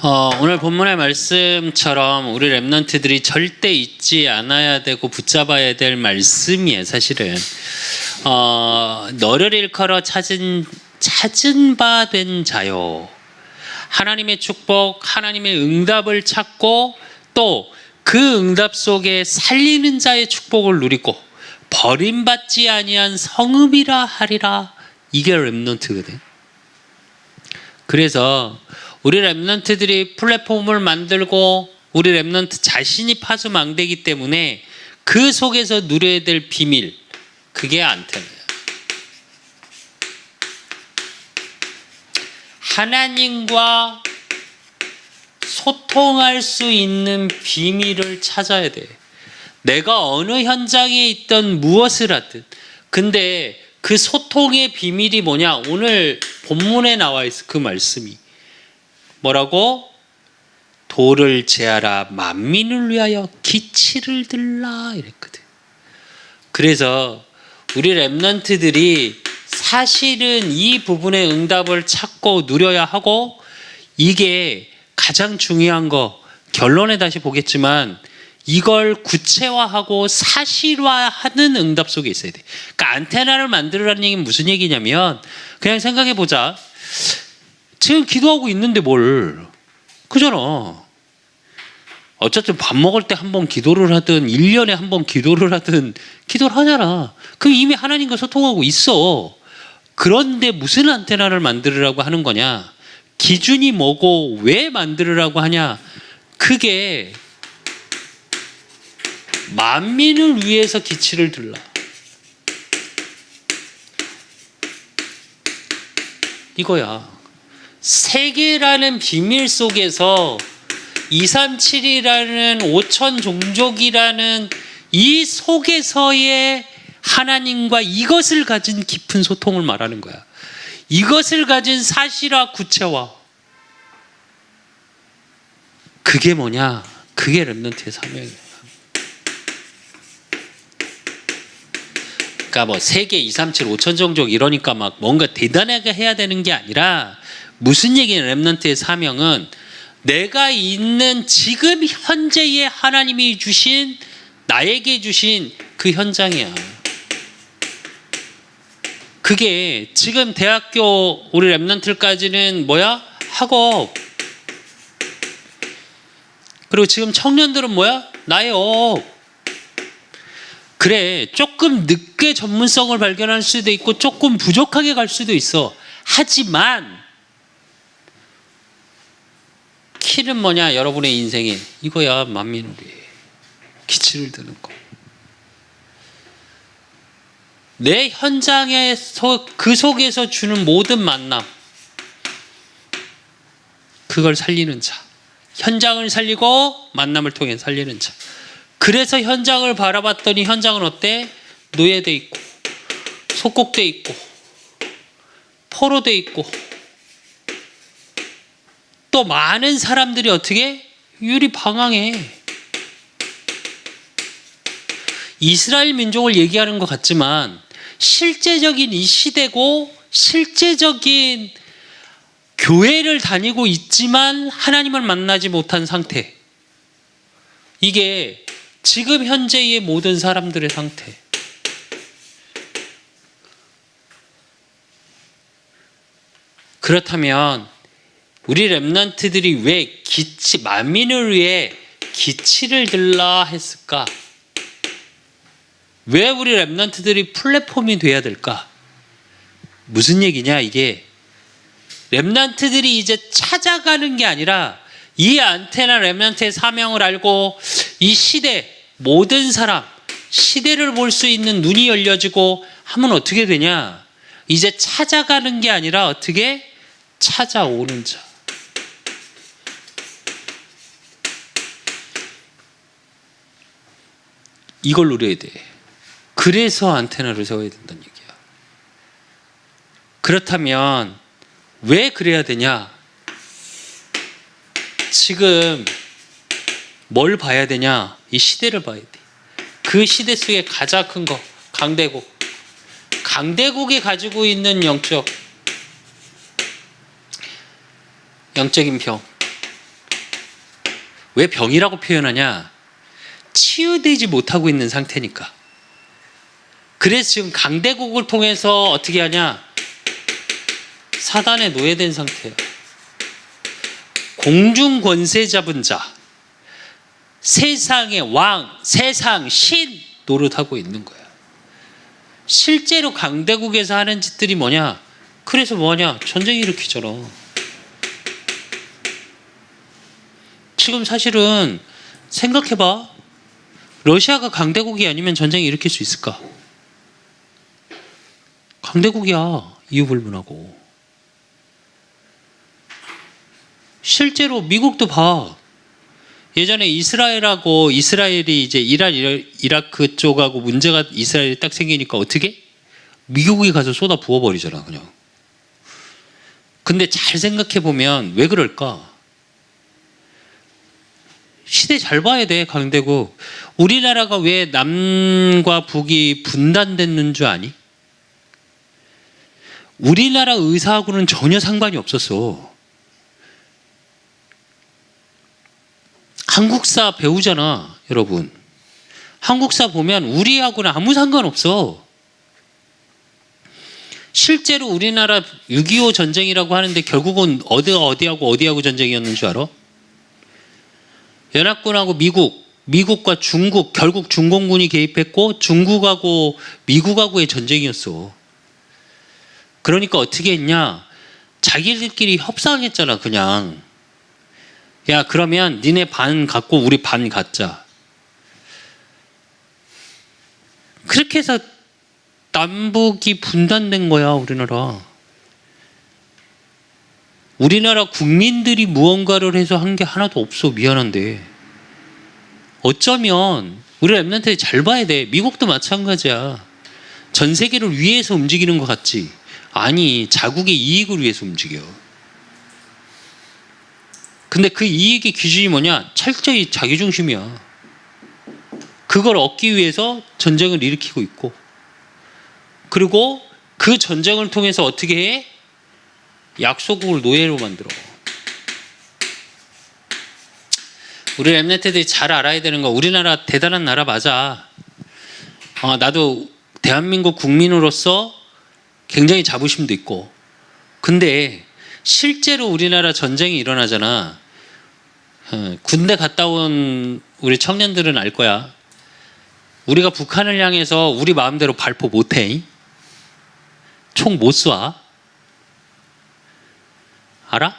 오늘 본문의 말씀처럼 우리 랩런트들이 절대 잊지 않아야 되고 붙잡아야 될 말씀이에요. 사실은 너를 일컬어 찾은 바 된 자요, 하나님의 축복, 하나님의 응답을 찾고 또 그 응답 속에 살리는 자의 축복을 누리고 버림받지 아니한 성읍이라 하리라. 이게 랩런트거든. 그래서 우리 랩런트들이 플랫폼을 만들고 우리 랩런트 자신이 파수망대이기 때문에 그 속에서 누려야 될 비밀, 그게 안테나예요. 하나님과 소통할 수 있는 비밀을 찾아야 돼. 내가 어느 현장에 있던 무엇을 하든. 근데 그 소통의 비밀이 뭐냐? 오늘 본문에 나와 있어. 그 말씀이 뭐라고? 도를 제하라, 만민을 위하여 기치를 들라 이랬거든. 그래서 우리 랩런트들이 사실은 이 부분의 응답을 찾고 누려야 하고, 이게 가장 중요한 거, 결론에 다시 보겠지만 이걸 구체화하고 사실화하는 응답 속에 있어야 돼. 그러니까 안테나를 만들으라는 얘기는 무슨 얘기냐면, 그냥 생각해 보자. 지금 기도하고 있는데 뭘, 그잖아. 어쨌든 밥 먹을 때 한 번 기도를 하든 1년에 한 번 기도를 하든 기도를 하잖아. 그럼 이미 하나님과 소통하고 있어. 그런데 무슨 안테나를 만들으라고 하는 거냐? 기준이 뭐고 왜 만들으라고 하냐? 그게 만민을 위해서 기치를 들라. 이거야. 세계라는 비밀 속에서 237이라는 5천 종족이라는 이 속에서의 하나님과 이것을 가진 깊은 소통을 말하는 거야. 이것을 가진 사실화, 구체화. 그게 뭐냐? 그게 랩런트의 사명이야. 그러니까 뭐 세계 237, 5천 종족 이러니까 막 뭔가 대단하게 해야 되는 게 아니라, 무슨 얘기냐? 랩런트의 사명은 내가 있는 지금 현재의 하나님이 주신, 나에게 주신 그 현장이야. 그게 지금 대학교 우리 랩런트까지는 뭐야? 학업. 그리고 지금 청년들은 뭐야? 나의 업. 그래, 조금 늦게 전문성을 발견할 수도 있고 조금 부족하게 갈 수도 있어. 하지만 키는 뭐냐? 여러분의 인생에 이거야. 만민을 위해 기치를 드는 거. 내 현장에서 그 속에서 주는 모든 만남, 그걸 살리는 자. 현장을 살리고 만남을 통해 살리는 자. 그래서 현장을 바라봤더니 현장은 어때? 노예돼 있고 속국돼 있고 포로돼 있고, 또 많은 사람들이 어떻게? 유리방황해. 이스라엘 민족을 얘기하는 것 같지만 실제적인 이 시대고 실제적인 교회를 다니고 있지만 하나님을 만나지 못한 상태. 이게 지금 현재의 모든 사람들의 상태. 그렇다면 우리 랩런트들이 왜 만민을 위해 기치를 들라 했을까? 왜 우리 랩런트들이 플랫폼이 돼야 될까? 무슨 얘기냐? 이게 랩런트들이 이제 찾아가는 게 아니라, 이 안테나 랩런트의 사명을 알고 이 시대 모든 사람, 시대를 볼 수 있는 눈이 열려지고 하면 어떻게 되냐? 이제 찾아가는 게 아니라 어떻게? 찾아오는 자. 이걸 누려야 돼. 그래서 안테나를 세워야 된다는 얘기야. 그렇다면 왜 그래야 되냐? 지금 뭘 봐야 되냐? 이 시대를 봐야 돼. 그 시대 속에 가장 큰 거, 강대국. 강대국이 가지고 있는 영적인 병. 왜 병이라고 표현하냐? 치유되지 못하고 있는 상태니까. 그래서 지금 강대국을 통해서 어떻게 하냐? 사단에 노예된 상태야. 공중 권세 잡은 자, 세상의 왕, 세상 신 노릇하고 있는 거야. 실제로 강대국에서 하는 짓들이 뭐냐? 그래서 뭐냐? 전쟁 일으키잖아. 지금 사실은 생각해봐. 러시아가 강대국이 아니면 전쟁 일으킬 수 있을까? 강대국이야. 이유불문하고. 실제로 미국도 봐. 예전에 이스라엘이 이제 이라크 쪽하고 문제가 이스라엘이 딱 생기니까 어떻게? 미국이 가서 쏟아 부어버리잖아, 그냥. 근데 잘 생각해 보면 왜 그럴까? 시대 잘 봐야 돼, 강대국. 우리나라가 왜 남과 북이 분단됐는 줄 아니? 우리나라 의사하고는 전혀 상관이 없었어. 한국사 배우잖아, 여러분. 한국사 보면 우리하고는 아무 상관없어. 실제로 우리나라 6.25 전쟁이라고 하는데 결국은 어디하고 전쟁이었는 줄 알아? 연합군하고 미국과 중국, 결국 중공군이 개입했고 중국하고 미국하고의 전쟁이었어. 그러니까 어떻게 했냐? 자기들끼리 협상했잖아, 그냥. 야, 그러면 니네 반 갖고 우리 반 갖자. 그렇게 해서 남북이 분단된 거야, 우리나라. 우리나라 국민들이 무언가를 해서 한 게 하나도 없어. 미안한데. 어쩌면 우리 랩런트들이 잘 봐야 돼. 미국도 마찬가지야. 전 세계를 위해서 움직이는 것 같지? 아니, 자국의 이익을 위해서 움직여. 근데 그 이익의 기준이 뭐냐? 철저히 자기중심이야. 그걸 얻기 위해서 전쟁을 일으키고 있고, 그리고 그 전쟁을 통해서 어떻게 해? 약소국을 노예로 만들어. 우리 랩런트들이 잘 알아야 되는 거, 우리나라 대단한 나라 맞아. 나도 대한민국 국민으로서 굉장히 자부심도 있고. 근데 실제로 우리나라 전쟁이 일어나잖아. 군대 갔다 온 우리 청년들은 알 거야. 우리가 북한을 향해서 우리 마음대로 발포 못해. 총 못 쏴. 알아?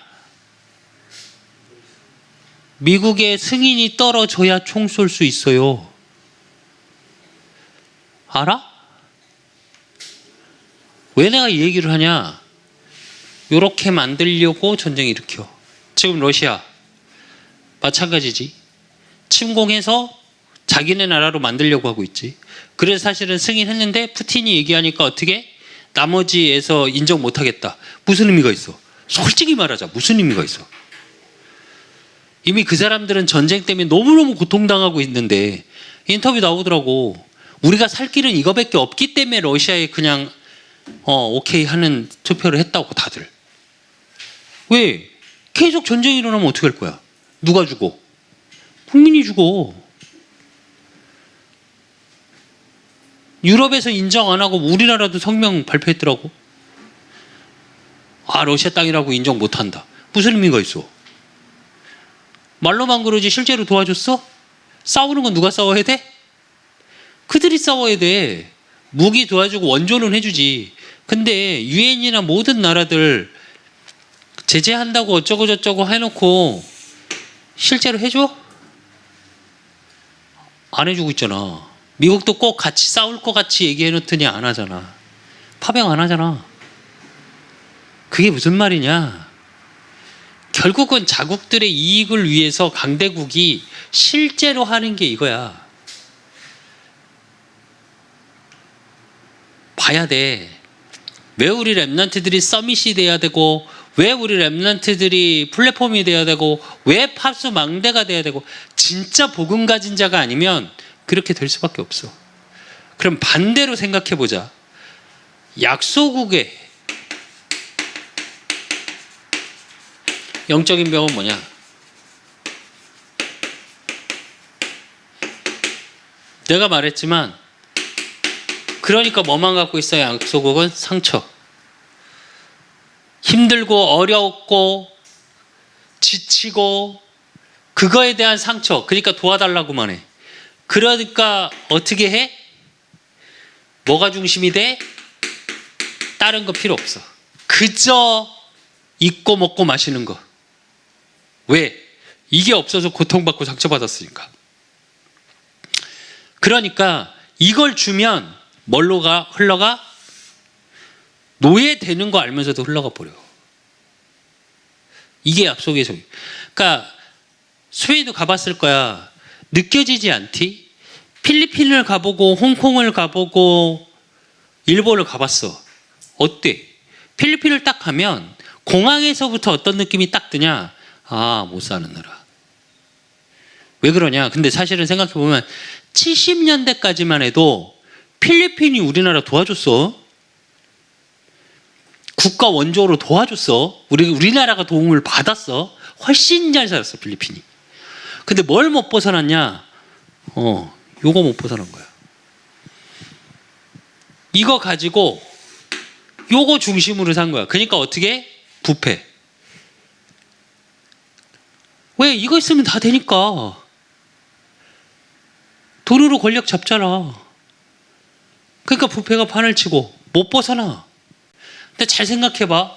미국의 승인이 떨어져야 총 쏠 수 있어요. 알아? 왜 내가 이 얘기를 하냐? 요렇게 만들려고 전쟁 일으켜. 지금 러시아 마찬가지지. 침공해서 자기네 나라로 만들려고 하고 있지. 그래서 사실은 승인했는데 푸틴이 얘기하니까 어떻게? 나머지에서 인정 못하겠다. 무슨 의미가 있어? 솔직히 말하자. 무슨 의미가 있어? 이미 그 사람들은 전쟁 때문에 너무너무 고통당하고 있는데 인터뷰 나오더라고. 우리가 살 길은 이거밖에 없기 때문에 러시아에 그냥 오케이 하는 투표를 했다고 다들. 왜? 계속 전쟁이 일어나면 어떻게 할 거야? 누가 죽어? 국민이 죽어. 유럽에서 인정 안 하고 우리나라도 성명 발표했더라고. 러시아 땅이라고 인정 못한다. 무슨 의미가 있어? 말로만 그러지 실제로 도와줬어? 싸우는 건 누가 싸워야 돼? 그들이 싸워야 돼. 무기 도와주고 원조는 해주지. 근데 유엔이나 모든 나라들 제재한다고 어쩌고 저쩌고 해놓고 실제로 해줘? 안 해주고 있잖아. 미국도 꼭 같이 싸울 것 같이 얘기해놓더니 안 하잖아. 파병 안 하잖아. 그게 무슨 말이냐? 결국은 자국들의 이익을 위해서 강대국이 실제로 하는 게 이거야. 봐야 돼. 왜 우리 랩런트들이 서밋이 돼야 되고, 왜 우리 랩런트들이 플랫폼이 돼야 되고, 왜 팝스 망대가 돼야 되고. 진짜 복음 가진 자가 아니면 그렇게 될 수밖에 없어. 그럼 반대로 생각해 보자. 약소국의 영적인 병은 뭐냐? 내가 말했지만 그러니까 뭐만 갖고 있어요? 약소국은 상처. 힘들고 어렵고 지치고 그거에 대한 상처. 그러니까 도와달라고만 해. 그러니까 어떻게 해? 뭐가 중심이 돼? 다른 거 필요 없어. 그저 입고 먹고 마시는 거. 왜? 이게 없어서 고통받고 상처받았으니까. 그러니까 이걸 주면 뭘로 흘러가? 노예되는 거 알면서도 흘러가 버려. 이게 약속의 소리. 그러니까 스웨이도 가봤을 거야. 느껴지지 않디? 필리핀을 가보고 홍콩을 가보고 일본을 가봤어. 어때? 필리핀을 딱 가면 공항에서부터 어떤 느낌이 딱 드냐? 아, 못 사는 나라. 왜 그러냐? 근데 사실은 생각해보면 70년대까지만 해도 필리핀이 우리나라 도와줬어. 국가 원조로 도와줬어. 우리나라가 도움을 받았어. 훨씬 잘 살았어, 필리핀이. 근데 뭘 못 벗어났냐? 요거 못 벗어난 거야. 이거 가지고 요거 중심으로 산 거야. 그러니까 어떻게? 부패. 왜? 이거 있으면 다 되니까. 돈으로 권력 잡잖아. 그러니까 부패가 판을 치고 못 벗어나. 근데 잘 생각해봐.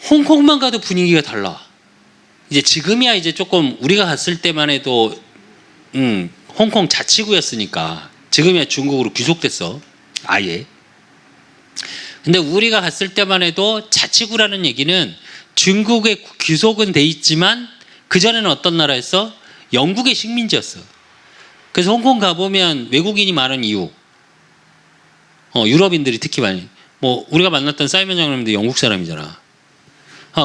홍콩만 가도 분위기가 달라. 이제 지금이야 이제 조금 우리가 갔을 때만 해도 홍콩 자치구였으니까 지금이야 중국으로 귀속됐어. 아예. 근데 우리가 갔을 때만 해도 자치구라는 얘기는 중국에 귀속은 돼 있지만 그전에는 어떤 나라였어? 영국의 식민지였어. 그래서 홍콩 가보면 외국인이 많은 이유, 유럽인들이 특히 많이, 뭐 우리가 만났던 사이먼 장로님도 영국 사람이잖아.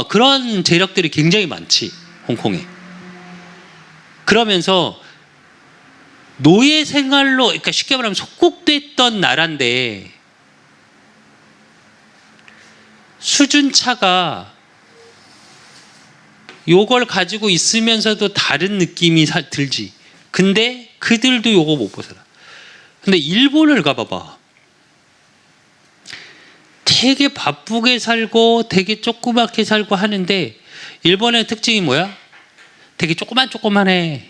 그런 재력들이 굉장히 많지, 홍콩에. 그러면서 노예 생활로, 그러니까 쉽게 말하면 속국됐던 나라인데 수준차가 요걸 가지고 있으면서도 다른 느낌이 들지. 근데 그들도 요거 못 벗어나. 근데 일본을 가봐봐. 되게 바쁘게 살고 되게 조그맣게 살고 하는데 일본의 특징이 뭐야? 되게 조그만해.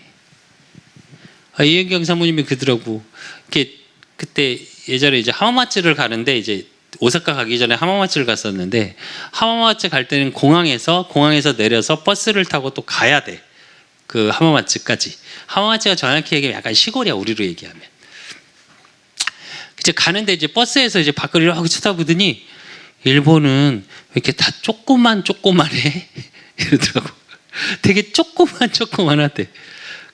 이현경 사모님이 그러더라고. 그때 예전에 이제 하마마츠를 가는데 이제 오사카 가기 전에 하마마츠를 갔었는데 하마마츠 갈 때는 공항에서 내려서 버스를 타고 또 가야 돼. 그 하마마츠까지. 하마마츠가 정확히 얘기하면 약간 시골이야, 우리로 얘기하면. 이제 가는데 이제 버스에서 이제 밖을 이렇게 쳐다보더니 일본은 왜 이렇게 다 조그만해? 이러더라고. 되게 조그만하대.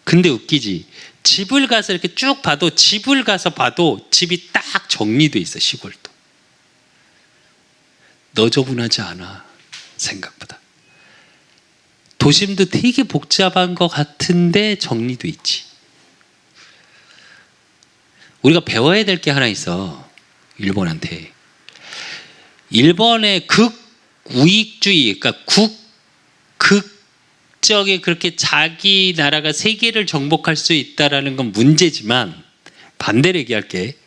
근데 웃기지. 집을 가서 이렇게 쭉 봐도 집을 가서 봐도 집이 딱 정리돼 있어, 시골도. 너저분하지 않아, 생각보다. 도심도 되게 복잡한 것 같은데 정리돼 있지. 우리가 배워야 될 게 하나 있어, 일본한테. 일본의 극우익주의, 그러니까 극적에 그렇게 자기 나라가 세계를 정복할 수 있다라는 건 문제지만, 반대로 얘기할게.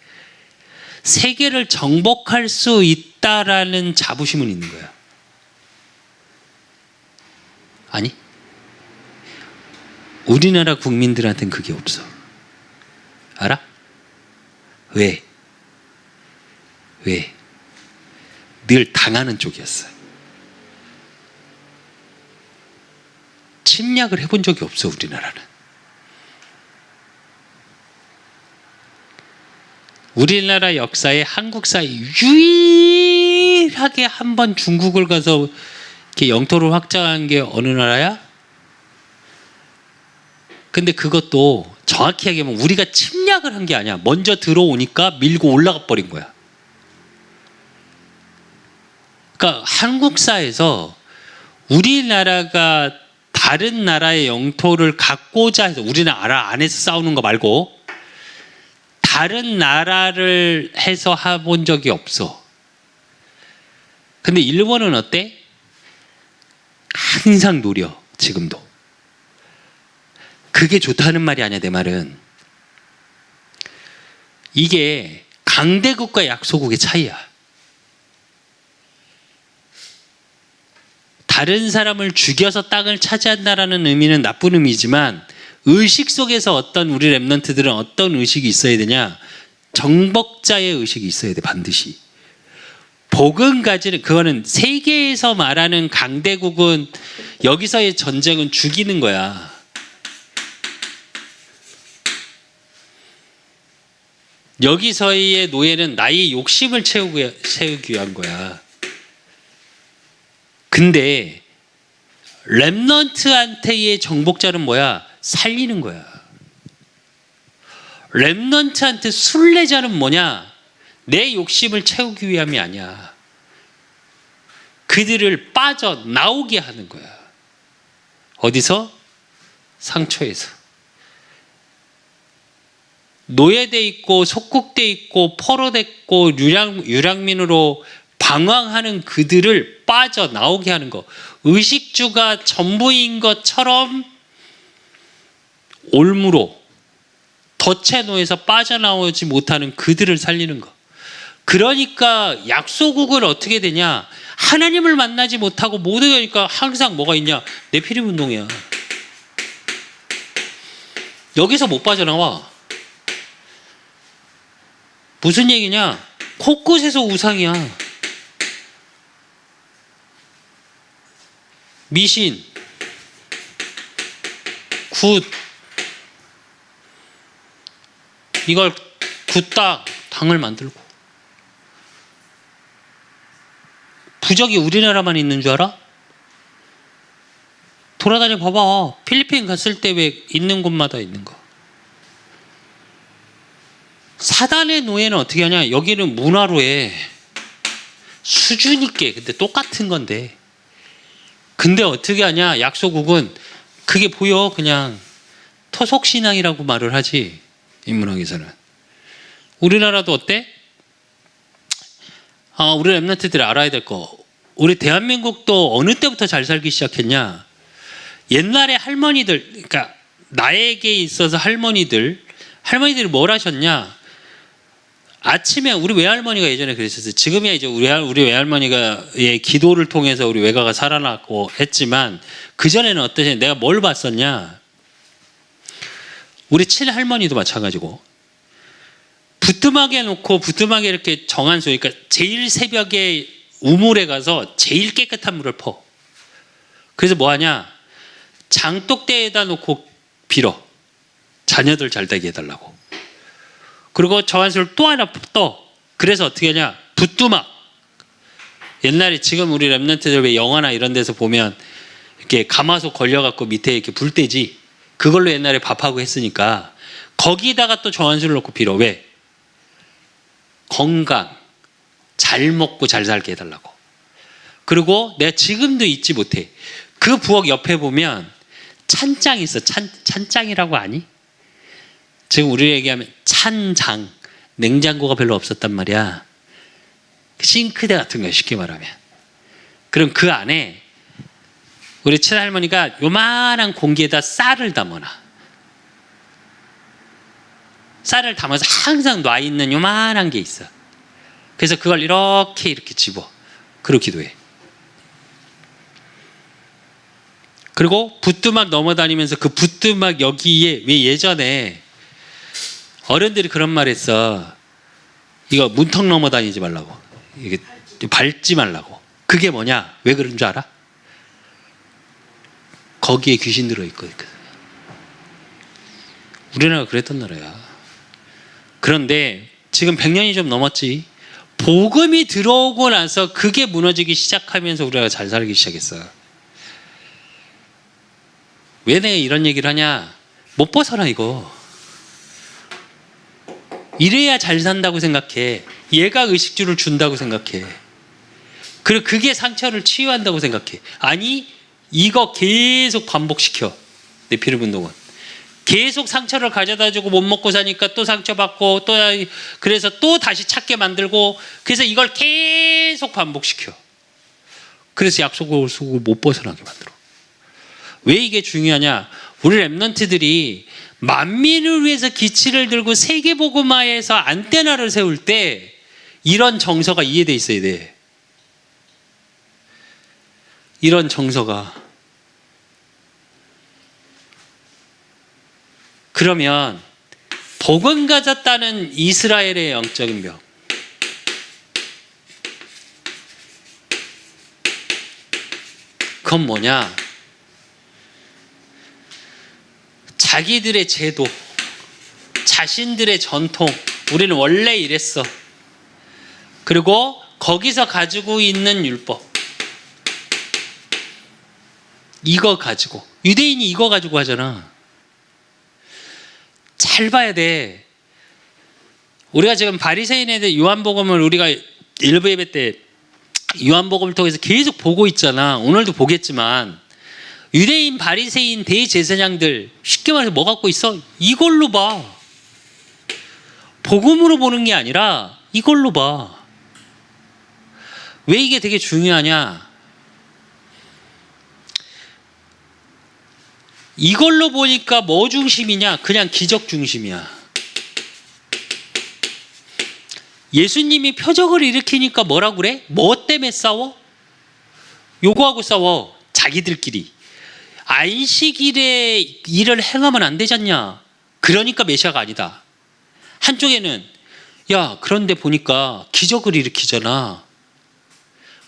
세계를 정복할 수 있다라는 자부심은 있는 거야. 아니, 우리나라 국민들한테는 그게 없어. 알아? 왜? 늘 당하는 쪽이었어. 침략을 해본 적이 없어, 우리나라는. 우리나라 역사에, 한국사에 유일하게 한 번 중국을 가서 이렇게 영토를 확장한 게 어느 나라야? 근데 그것도 정확히 얘기하면 우리가 침략을 한 게 아니야. 먼저 들어오니까 밀고 올라가 버린 거야. 그러니까 한국사에서 우리나라가 다른 나라의 영토를 갖고자 해서, 우리나라 안에서 싸우는 거 말고 다른 나라를 해서 해본 적이 없어. 근데 일본은 어때? 항상 노려, 지금도. 그게 좋다는 말이 아니야, 내 말은. 이게 강대국과 약소국의 차이야. 다른 사람을 죽여서 땅을 차지한다라는 의미는 나쁜 의미지만 의식 속에서 어떤 우리 랩런트들은 어떤 의식이 있어야 되냐? 정복자의 의식이 있어야 돼, 반드시. 복음 가지는, 그거는 세계에서 말하는 강대국은 여기서의 전쟁은 죽이는 거야. 여기서의 노예는 나의 욕심을 채우기 위한 거야. 근데 렘넌트한테의 정복자는 뭐야? 살리는 거야. 렘넌트한테 순례자는 뭐냐? 내 욕심을 채우기 위함이 아니야. 그들을 빠져나오게 하는 거야. 어디서? 상처에서. 노예돼 있고 속국돼 있고 포로됐고 유랑민으로 방황하는 그들을 빠져나오게 하는 거. 의식주가 전부인 것처럼 올무로 덫에 놓여서 빠져나오지 못하는 그들을 살리는 거. 그러니까 약소국은 어떻게 되냐? 하나님을 만나지 못하고 모두 되니까 항상 뭐가 있냐? 네피림 운동이야. 여기서 못 빠져나와. 무슨 얘기냐? 곳곳에서 우상이야. 미신, 굿, 이걸 굿딱 당을 만들고. 부적이 우리나라만 있는 줄 알아? 돌아다녀 봐봐. 필리핀 갔을 때 왜 있는 곳마다 있는 거. 사단의 노예는 어떻게 하냐? 여기는 문화로 해. 수준 있게. 근데 똑같은 건데. 근데 어떻게 하냐? 약소국은 그게 보여. 그냥 토속신앙이라고 말을 하지. 인문학에서는. 우리나라도 어때? 우리 랩런트들이 알아야 될 거. 우리 대한민국도 어느 때부터 잘 살기 시작했냐? 옛날에 할머니들, 그러니까 나에게 있어서 할머니들이 뭘 하셨냐? 아침에 우리 외할머니가 예전에 그랬었어요. 지금이야 이제 우리 외할머니가 기도를 통해서 우리 외가가 살아났고 했지만 그 전에는 어떠냐? 내가 뭘 봤었냐? 우리 친할머니도 마찬가지고 부뚜막에 놓고 부뚜막에 이렇게 정한 수, 그러니까 제일 새벽에 우물에 가서 제일 깨끗한 물을 퍼. 그래서 뭐 하냐? 장독대에다 놓고 빌어. 자녀들 잘 되게 해달라고. 그리고 정한수를 또 하나 떠. 그래서 어떻게 하냐? 부뚜막. 옛날에 지금 우리 랩런트들 왜 영화나 이런 데서 보면 이렇게 가마솥 걸려갖고 밑에 이렇게 불 때지. 그걸로 옛날에 밥하고 했으니까 거기다가 또 정한수를 넣고 빌어. 왜? 건강, 잘 먹고 잘 살게 해달라고. 그리고 내가 지금도 잊지 못해. 그 부엌 옆에 보면 찬장이 있어. 찬장이라고 아니? 지금 우리 얘기하면 찬장. 냉장고가 별로 없었단 말이야. 싱크대 같은 거야, 쉽게 말하면. 그럼 그 안에 우리 친할머니가 요만한 공기에다 쌀을 담아놔. 쌀을 담아서 항상 놔 있는 요만한 게 있어. 그래서 그걸 이렇게 집어. 그리고 기도해. 그리고 부뚜막 넘어다니면서 그 부뚜막 여기에, 왜 예전에 어른들이 그런 말 했어. 이거 문턱 넘어다니지 말라고. 이게 밟지 말라고. 그게 뭐냐? 왜 그런 줄 알아? 거기에 귀신 들어있거든. 우리나라가 그랬던 나라야. 그런데 지금 100년이 좀 넘었지. 복음이 들어오고 나서 그게 무너지기 시작하면서 우리가 잘 살기 시작했어. 왜 내가 이런 얘기를 하냐? 못 벗어나 이거. 이래야 잘 산다고 생각해. 얘가 의식주를 준다고 생각해. 그리고 그게 상처를 치유한다고 생각해. 아니, 이거 계속 반복시켜. 내 피를 운동은. 계속 상처를 가져다 주고 못 먹고 사니까 또 상처받고 또 그래서 또 다시 찾게 만들고 그래서 이걸 계속 반복시켜. 그래서 약속을 못 벗어나게 만들어. 왜 이게 중요하냐? 우리 랩런트들이 만민을 위해서 기치를 들고 세계복음화에서 안테나를 세울 때 이런 정서가 이해돼 있어야 돼. 이런 정서가. 그러면 복음 가졌다는 이스라엘의 영적인 병. 그건 뭐냐? 자기들의 제도, 자신들의 전통, 우리는 원래 이랬어. 그리고 거기서 가지고 있는 율법. 이거 가지고. 유대인이 이거 가지고 하잖아. 잘 봐야 돼. 우리가 지금 바리새인에 대해 요한복음을 우리가 일부 예배 때 요한복음을 통해서 계속 보고 있잖아. 오늘도 보겠지만 유대인, 바리새인, 대제사장들 쉽게 말해서 뭐 갖고 있어? 이걸로 봐. 복음으로 보는 게 아니라 이걸로 봐. 왜 이게 되게 중요하냐? 이걸로 보니까 뭐 중심이냐? 그냥 기적 중심이야. 예수님이 표적을 일으키니까 뭐라고 그래? 뭐 때문에 싸워? 요거하고 싸워. 자기들끼리. 안식일에 일을 행하면 안 되잖냐? 그러니까 메시아가 아니다. 한쪽에는 야, 그런데 보니까 기적을 일으키잖아.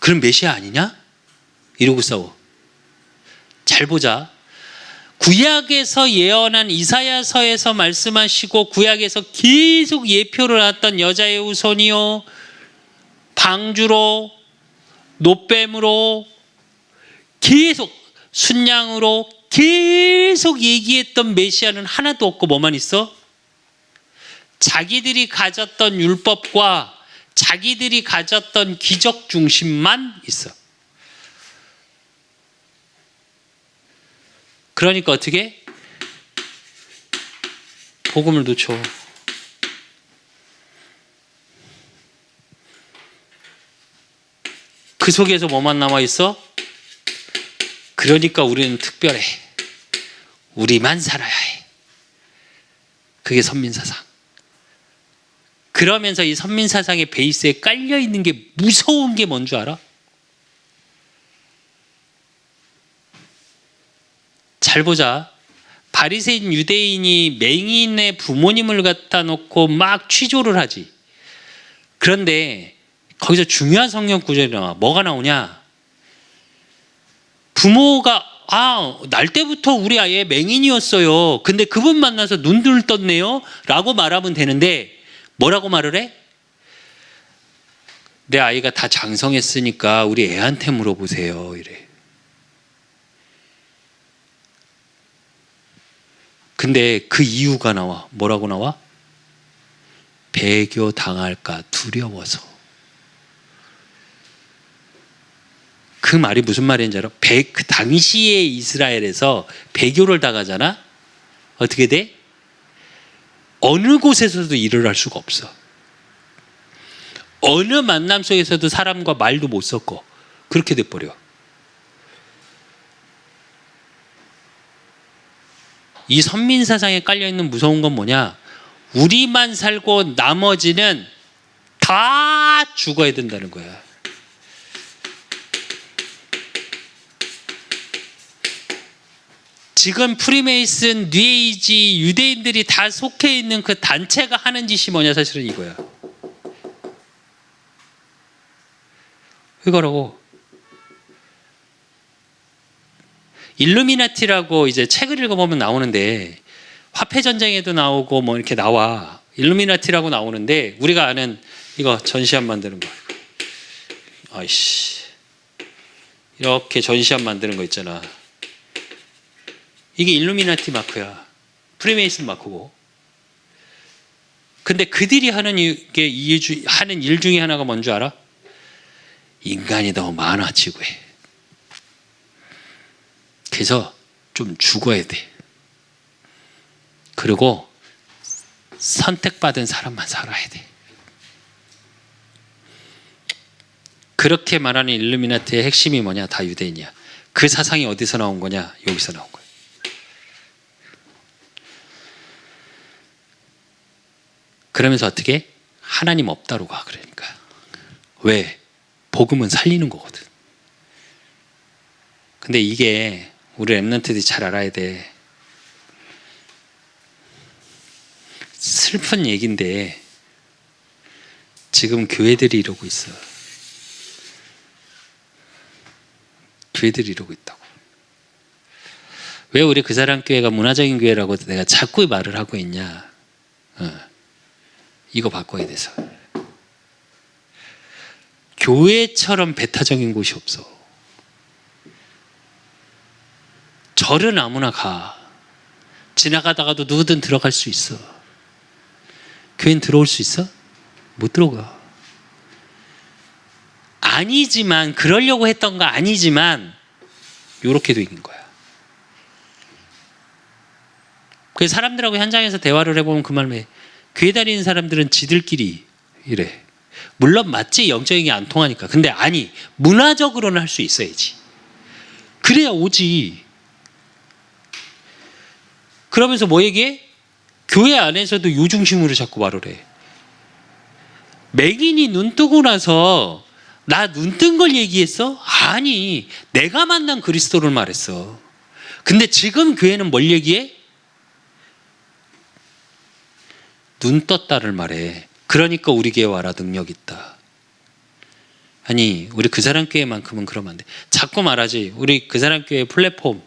그럼 메시아 아니냐? 이러고 싸워. 잘 보자. 구약에서 예언한 이사야서에서 말씀하시고 구약에서 계속 예표를 했던 여자의 후손이요, 방주로, 노뱀으로, 계속 순양으로 계속 얘기했던 메시아는 하나도 없고 뭐만 있어? 자기들이 가졌던 율법과 자기들이 가졌던 기적 중심만 있어. 그러니까 어떻게? 복음을 놓쳐. 그 속에서 뭐만 남아있어? 그러니까 우리는 특별해. 우리만 살아야 해. 그게 선민사상. 그러면서 이 선민사상의 베이스에 깔려있는 게 무서운 게 뭔 줄 알아? 잘 보자. 바리새인 유대인이 맹인의 부모님을 갖다 놓고 막 취조를 하지. 그런데 거기서 중요한 성경 구절이 나와. 뭐가 나오냐? 부모가 날 때부터 우리 아이 맹인이었어요. 근데 그분 만나서 눈을 떴네요 라고 말하면 되는데 뭐라고 말을 해? 내 아이가 다 장성했으니까 우리 애한테 물어보세요 이래. 근데 그 이유가 나와. 뭐라고 나와? 배교 당할까 두려워서. 그 말이 무슨 말인지 알아? 그 당시에 이스라엘에서 배교를 당하잖아? 어떻게 돼? 어느 곳에서도 일을 할 수가 없어. 어느 만남 속에서도 사람과 말도 못 섞어. 그렇게 돼버려. 이 선민사상에 깔려있는 무서운 건 뭐냐? 우리만 살고 나머지는 다 죽어야 된다는 거야. 지금 프리메이슨, 뉴에이지, 유대인들이 다 속해 있는 그 단체가 하는 짓이 뭐냐? 사실은 이거야. 이거라고. 일루미나티라고 이제 책을 읽어보면 나오는데, 화폐 전쟁에도 나오고 뭐 이렇게 나와. 일루미나티라고 나오는데, 우리가 아는 이거 전시안 만드는 거. 아이씨. 이렇게 전시안 만드는 거 있잖아. 이게 일루미나티 마크야. 프리메이슨 마크고. 근데 그들이 하는 일 중에 하나가 뭔지 알아? 인간이 너무 많아 지구에. 그래서 좀 죽어야 돼. 그리고 선택받은 사람만 살아야 돼. 그렇게 말하는 일루미나티의 핵심이 뭐냐? 다 유대인이야. 그 사상이 어디서 나온 거냐? 여기서 나온 거예요. 그러면서 어떻게? 하나님 없다로 가. 그러니까. 왜? 복음은 살리는 거거든. 근데 이게 우리 렘넌트들이 잘 알아야 돼. 슬픈 얘기인데 지금 교회들이 이러고 있어. 교회들이 이러고 있다고. 왜 우리 그 사람 교회가 문화적인 교회라고 내가 자꾸 말을 하고 있냐? 이거 바꿔야 돼서. 교회처럼 배타적인 곳이 없어. 절은 아무나 가. 지나가다가도 누구든 들어갈 수 있어. 교회는 들어올 수 있어? 못 들어가. 아니지만, 그러려고 했던 거 아니지만 요렇게 된 거야. 그래서 사람들하고 현장에서 대화를 해보면 그 말을 해. 교회 다니는 사람들은 지들끼리 이래. 물론 맞지, 영적인 게 안 통하니까. 근데 아니, 문화적으로는 할 수 있어야지. 그래야 오지. 그러면서 뭐 얘기해? 교회 안에서도 요 중심으로 자꾸 말을 해. 맹인이 눈 뜨고 나서 나 눈 뜬 걸 얘기했어? 아니, 내가 만난 그리스도를 말했어. 근데 지금 교회는 뭘 얘기해? 눈 떴다를 말해. 그러니까 우리 교회 와라, 능력 있다. 아니, 우리 그 사람 교회만큼은 그러면 안 돼. 자꾸 말하지. 우리 그 사람 교회 플랫폼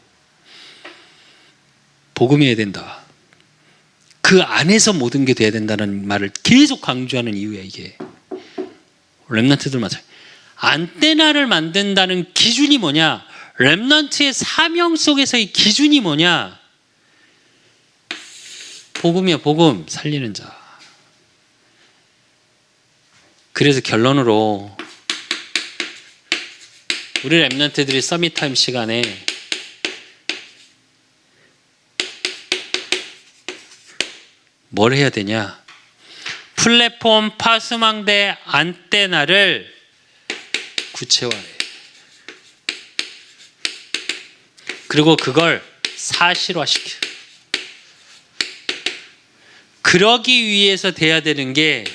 복음해야 된다. 그 안에서 모든 게 돼야 된다는 말을 계속 강조하는 이유야, 이게. 렘넌트들 맞아요. 안테나를 만든다는 기준이 뭐냐? 렘넌트의 사명 속에서의 기준이 뭐냐? 복음이야, 복음. 살리는 자. 그래서 결론으로 우리 렘넌트들이 서밋타임 시간에 뭘 해야 되냐? 플랫폼 파수망대 안테나를 구체화해. 그리고 그걸 사실화시켜. 그러기 위해서 돼야 되는 게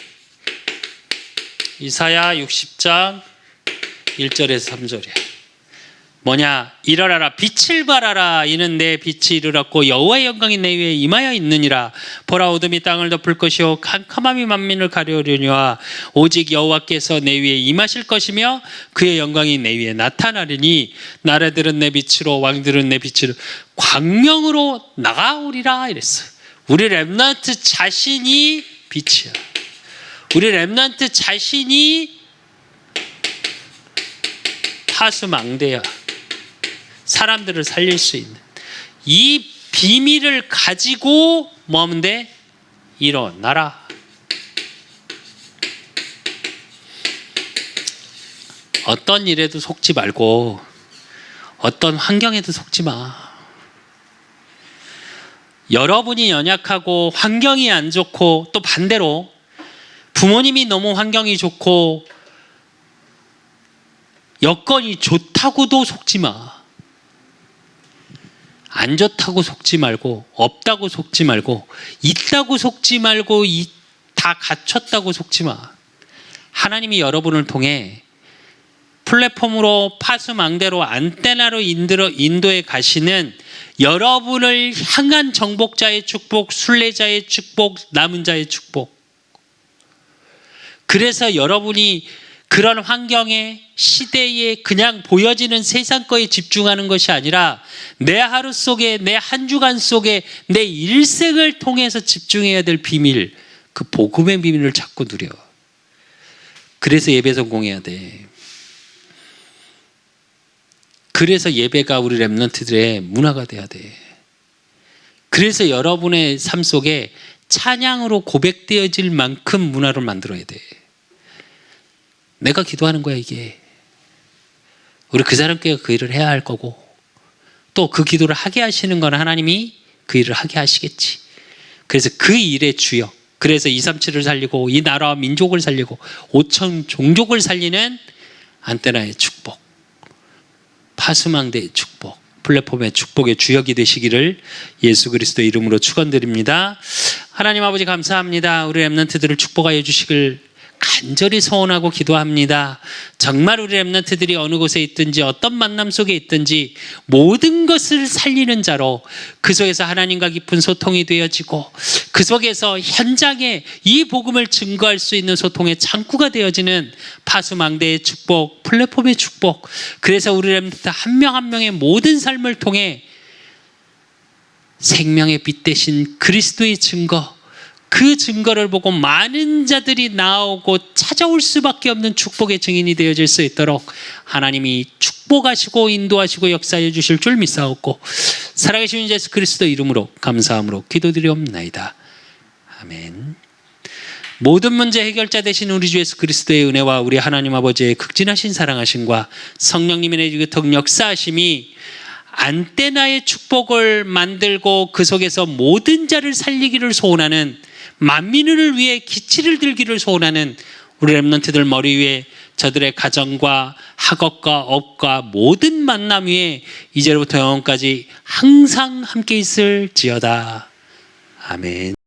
이사야 60장 1절에서 3절이야. 뭐냐? 일어나라, 빛을 발하라. 이는 내 빛이 이르렀고 여호와의 영광이 내 위에 임하여 있느니라. 보라, 어둠이 땅을 덮을 것이요 캄캄함이 만민을 가려우려니와 오직 여호와께서 내 위에 임하실 것이며 그의 영광이 내 위에 나타나리니 나라들은 내 빛으로 왕들은 내 빛으로 광명으로 나가오리라. 이랬어. 우리 렘넌트 자신이 빛이야. 우리 렘넌트 자신이 파수망대야. 사람들을 살릴 수 있는 이 비밀을 가지고 뭐 하면 돼? 일어나라. 어떤 일에도 속지 말고 어떤 환경에도 속지 마. 여러분이 연약하고 환경이 안 좋고 또 반대로 부모님이 너무 환경이 좋고 여건이 좋다고도 속지 마. 안 좋다고 속지 말고, 없다고 속지 말고, 있다고 속지 말고, 다 갖췄다고 속지 마. 하나님이 여러분을 통해 플랫폼으로 파수망대로 안테나로 인도해 가시는 여러분을 향한 정복자의 축복, 순례자의 축복, 남은 자의 축복. 그래서 여러분이 그런 환경에, 시대에 그냥 보여지는 세상 거에 집중하는 것이 아니라 내 하루 속에, 내 한 주간 속에, 내 일생을 통해서 집중해야 될 비밀, 그 복음의 비밀을 자꾸 누려. 그래서 예배 성공해야 돼. 그래서 예배가 우리 렘넌트들의 문화가 돼야 돼. 그래서 여러분의 삶 속에 찬양으로 고백되어질 만큼 문화를 만들어야 돼. 내가 기도하는 거야, 이게. 우리 그 사람께 그 일을 해야 할 거고, 또 그 기도를 하게 하시는 건 하나님이 그 일을 하게 하시겠지. 그래서 그 일의 주역, 그래서 237을 살리고 이 나라와 민족을 살리고 5천 종족을 살리는 안테나의 축복, 파수망대의 축복, 플랫폼의 축복의 주역이 되시기를 예수 그리스도 이름으로 축원드립니다. 하나님 아버지 감사합니다. 우리 렘넌트들을 축복하여 주시길 간절히 소원하고 기도합니다. 정말 우리 렘넌트들이 어느 곳에 있든지 어떤 만남 속에 있든지 모든 것을 살리는 자로 그 속에서 하나님과 깊은 소통이 되어지고 그 속에서 현장에 이 복음을 증거할 수 있는 소통의 창구가 되어지는 파수망대의 축복, 플랫폼의 축복. 그래서 우리 렘넌트 한 명 한 명의 모든 삶을 통해 생명의 빛 대신 그리스도의 증거, 그 증거를 보고 많은 자들이 나오고 찾아올 수밖에 없는 축복의 증인이 되어질 수 있도록 하나님이 축복하시고 인도하시고 역사해 주실 줄 믿사옵고 살아계신 예수 그리스도 이름으로 감사함으로 기도드리옵나이다. 아멘. 모든 문제 해결자 되신 우리 주 예수 그리스도의 은혜와 우리 하나님 아버지의 극진하신 사랑하심과 성령님의 내주교통 역사하심이 안테나의 축복을 만들고 그 속에서 모든 자를 살리기를 소원하는 만민을 위해 기치를 들기를 소원하는 우리 렘넌트들 머리 위에 저들의 가정과 학업과 업과 모든 만남 위에 이제로부터 영원까지 항상 함께 있을지어다. 아멘.